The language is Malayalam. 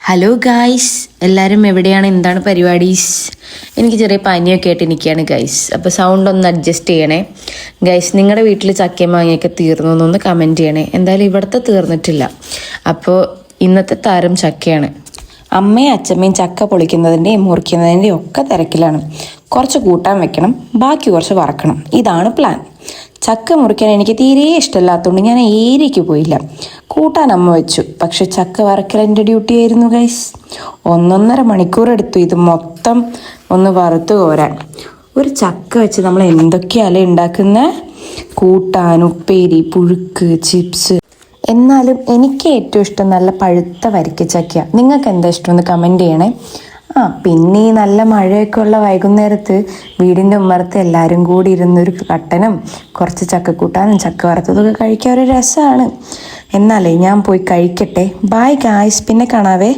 ഹലോ ഗായ്സ്, എല്ലാവരും എവിടെയാണ്? എന്താണ് പരിപാടീസ്? എനിക്ക് ചെറിയ പനിയൊക്കെ ആയിട്ട് നിൽക്കുകയാണ് ഗൈസ്. അപ്പോൾ സൗണ്ട് ഒന്ന് അഡ്ജസ്റ്റ് ചെയ്യണേ ഗൈസ്. നിങ്ങളുടെ വീട്ടിൽ ചക്കയും മാങ്ങയൊക്കെ തീർന്നു എന്നൊന്ന് കമൻറ്റ് ചെയ്യണേ. എന്തായാലും ഇവിടുത്തെ തീർന്നിട്ടില്ല. അപ്പോൾ ഇന്നത്തെ താരം ചക്കയാണ്. അമ്മയും അച്ഛമ്മയും ചക്ക പൊളിക്കുന്നതിൻ്റെയും മുറിക്കുന്നതിൻ്റെയും ഒക്കെ തിരക്കിലാണ്. കുറച്ച് കൂട്ടാൻ വെക്കണം, ബാക്കി കുറച്ച് വറക്കണം. ഇതാണ് പ്ലാൻ. ചക്ക മുറിക്കാൻ എനിക്ക് തീരെ ഇഷ്ടമില്ലാത്തതുകൊണ്ട് ഞാൻ ഏരിയയ്ക്ക് പോയില്ല. കൂട്ടാൻ അമ്മ വെച്ചു, പക്ഷെ ചക്ക വറക്കൽ എൻ്റെ ഡ്യൂട്ടി ആയിരുന്നു ഗൈസ്. 1.5 മണിക്കൂർ എടുത്തു ഇത് മൊത്തം ഒന്ന് വറുത്ത് കോരാൻ. ഒരു ചക്ക വെച്ച് നമ്മൾ എന്തൊക്കെയല്ലേ ഉണ്ടാക്കുന്ന കൂട്ടാൻ, ഉപ്പേരി, പുഴുക്ക്, ചിപ്സ്. എന്നാലും എനിക്ക് ഏറ്റവും ഇഷ്ടം നല്ല പഴുത്ത വരിക്കച്ചക്കയാണ്. നിങ്ങൾക്ക് എന്താ ഇഷ്ടമെന്ന് കമൻറ്റ് ചെയ്യണേ. പിന്നെ ഈ നല്ല മഴയൊക്കെ ഉള്ള വൈകുന്നേരത്ത് വീടിൻ്റെ ഉമ്മറത്ത് എല്ലാവരും കൂടി ഇരുന്നൊരു കട്ടനും കുറച്ച് ചക്കക്കൂട്ടാനും ചക്ക വറുത്തതൊക്കെ കഴിക്കാൻ ഒരു രസമാണ്. എന്നാലേ ഞാൻ പോയി കഴിക്കട്ടെ. ബൈ ഗായ്സ്, പിന്നെ കാണാവേ.